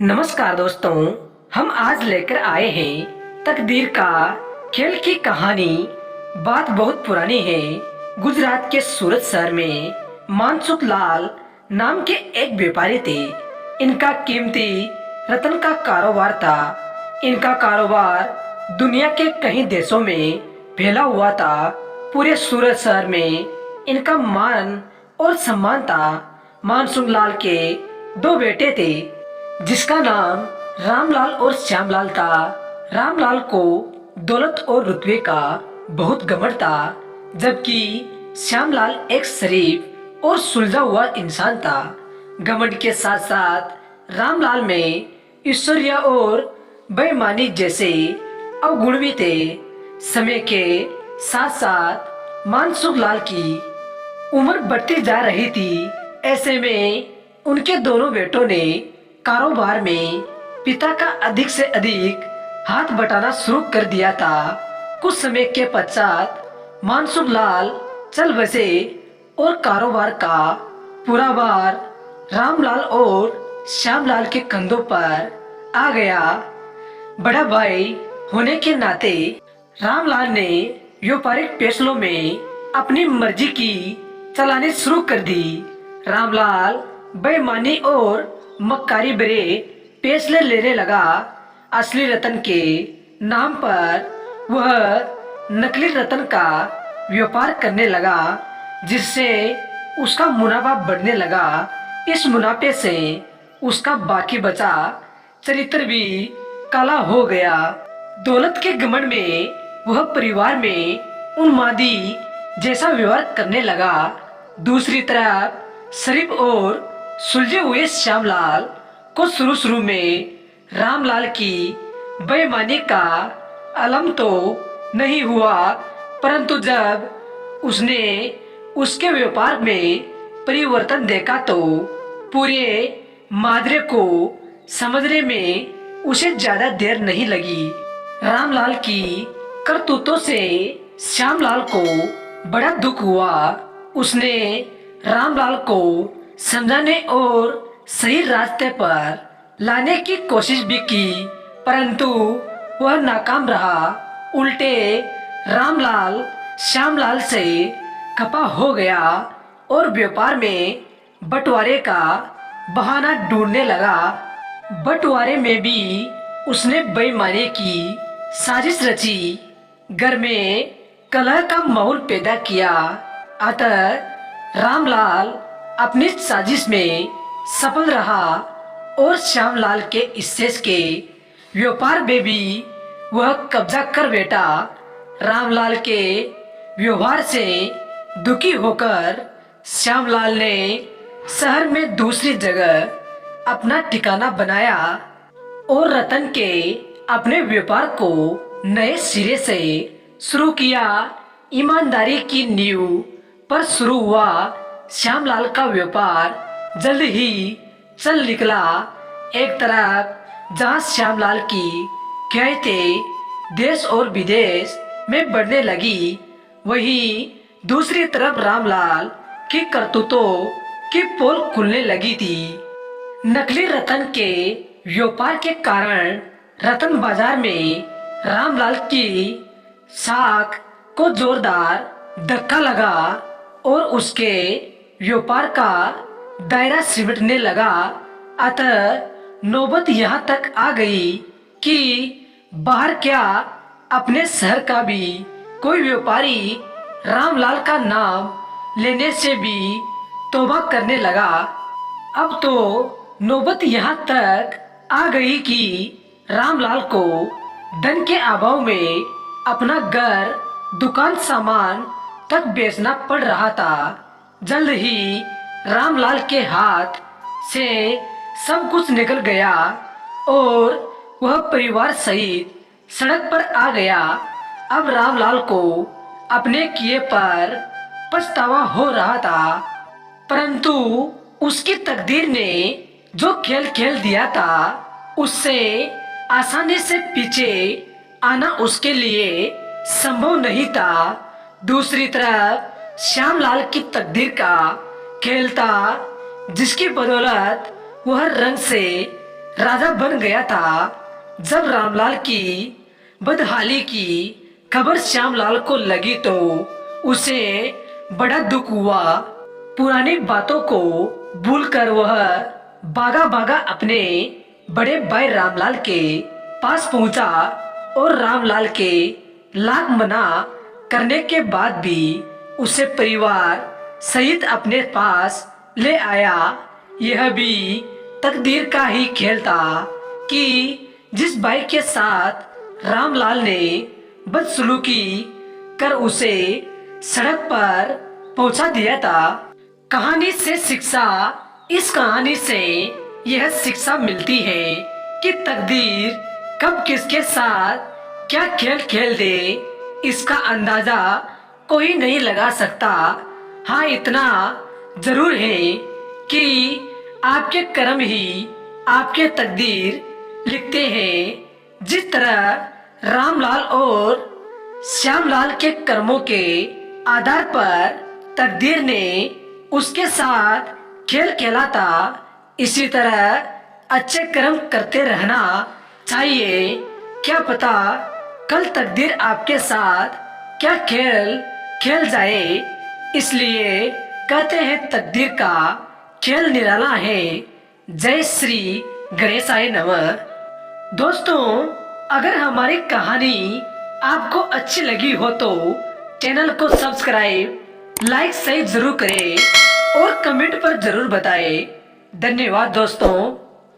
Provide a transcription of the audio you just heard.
नमस्कार दोस्तों, हम आज लेकर आए हैं तकदीर का खेल की कहानी। बात बहुत पुरानी है। गुजरात के सूरत शहर में मानसुख लाल नाम के एक व्यापारी थे। इनका कीमती रत्न का कारोबार था। इनका कारोबार दुनिया के कई देशों में फैला हुआ था। पूरे सूरत शहर में इनका मान और सम्मान था। मानसुख लाल के दो बेटे थे, जिसका नाम रामलाल और श्यामलाल था। रामलाल को दौलत और रुतबे का बहुत घमंड था, जबकि श्यामलाल एक शरीफ और सुलझा हुआ इंसान था। घमंड के साथ साथ रामलाल में ईश्वरीय और बेईमानी जैसे अवगुण भी थे। समय के साथ साथ मानसुख लाल की उम्र बढ़ती जा रही थी। ऐसे में उनके दोनों बेटों ने कारोबार में पिता का अधिक से अधिक हाथ बटाना शुरू कर दिया था। कुछ समय के पश्चात मानसुख लाल चल बसे और कारोबार का पूरा भार रामलाल और श्यामलाल के कंधों पर आ गया। बड़ा भाई होने के नाते रामलाल ने व्यापारिक फैसलों में अपनी मर्जी की चलानी शुरू कर दी। रामलाल बेईमानी और मक्कारी भरे फैसले लेने लगा। असली रतन के नाम पर वह नकली रतन का व्यापार करने लगा, जिससे उसका मुनाफा बढ़ने लगा। इस मुनाफे से उसका बाकी बचा चरित्र भी काला हो गया। दौलत के घमंड में वह परिवार में उन्मादी जैसा व्यवहार करने लगा। दूसरी तरफ शरीफ और सुलझे हुए श्यामलाल को शुरू में रामलाल की बेईमानी का अलम तो नहीं हुआ, परंतु जब उसने उसके व्यापार में परिवर्तन देखा तो पूरे माजरे को समझने में उसे ज्यादा देर नहीं लगी। रामलाल की करतूतों से श्यामलाल को बड़ा दुख हुआ। उसने रामलाल को समझाने और सही रास्ते पर लाने की कोशिश भी की, परंतु वह नाकाम रहा। उल्टे रामलाल श्यामलाल से खपा हो गया और व्यापार में बंटवारे का बहाना ढूंढने लगा। बंटवारे में भी उसने बेईमानी की साजिश रची, घर में कलह का माहौल पैदा किया। अतः रामलाल अपनी साजिश में सफल रहा और श्यामलाल के हिस्से के व्यापार में भी वह कब्जा कर बैठा। रामलाल के व्यवहार से दुखी होकर श्यामलाल ने शहर में दूसरी जगह अपना ठिकाना बनाया और रतन के अपने व्यापार को नए सिरे से शुरू किया। ईमानदारी की नींव पर शुरू हुआ श्यामलाल का व्यापार जल्द ही चल निकला। एक तरफ जहां श्यामलाल की ख्याति देश और विदेश में बढ़ने लगी, वहीं दूसरी तरफ रामलाल की करतूतों की पोल खुलने लगी थी। नकली रतन के व्यापार के कारण रतन बाजार में रामलाल की साख को जोरदार धक्का लगा और उसके व्यापार का दायरा सिमटने लगा। अतः नौबत यहाँ तक आ गई कि बाहर क्या अपने शहर का भी कोई व्यापारी रामलाल का नाम लेने से भी तौबा करने लगा। अब तो नौबत यहाँ तक आ गई कि रामलाल को धन के अभाव में अपना घर, दुकान, सामान तक बेचना पड़ रहा था। जल्द ही रामलाल के हाथ से सब कुछ निकल गया और वह परिवार सहित सड़क पर आ गया। अब रामलाल को अपने किए पर पछतावा हो रहा था, परंतु उसकी तकदीर ने जो खेल खेल दिया था, उससे आसानी से पीछे आना उसके लिए संभव नहीं था। दूसरी तरफ श्यामलाल की तकदीर का खेल था, जिसकी बदौलत वह रंग से राजा बन गया था। जब रामलाल की बदहाली की खबर श्यामलाल को लगी तो उसे बड़ा दुख हुआ। पुरानी बातों को भूलकर वह भागा भागा अपने बड़े भाई रामलाल के पास पहुंचा और रामलाल के लाख मना करने के बाद भी उसे परिवार सहित अपने पास ले आया। यह भी तकदीर का ही खेल था कि जिस भाई के साथ रामलाल ने बदसलूकी कर उसे सड़क पर पहुंचा दिया था। कहानी से शिक्षा, इस कहानी से यह शिक्षा मिलती है कि तकदीर कब किसके साथ क्या खेल खेल दे इसका अंदाजा कोई नहीं लगा सकता। हाँ, इतना जरूर है कि आपके कर्म ही आपके तकदीर लिखते हैं। जिस तरह रामलाल और श्यामलाल के कर्मों के आधार पर तकदीर ने उसके साथ खेल खेला था, इसी तरह अच्छे कर्म करते रहना चाहिए। क्या पता कल तकदीर आपके साथ क्या खेल खेल जाए। इसलिए कहते हैं तकदीर का खेल निराला है। जय श्री गणेशाय नमः। दोस्तों, अगर हमारी कहानी आपको अच्छी लगी हो तो चैनल को सब्सक्राइब, लाइक सही जरूर करें और कमेंट पर जरूर बताएं। धन्यवाद दोस्तों।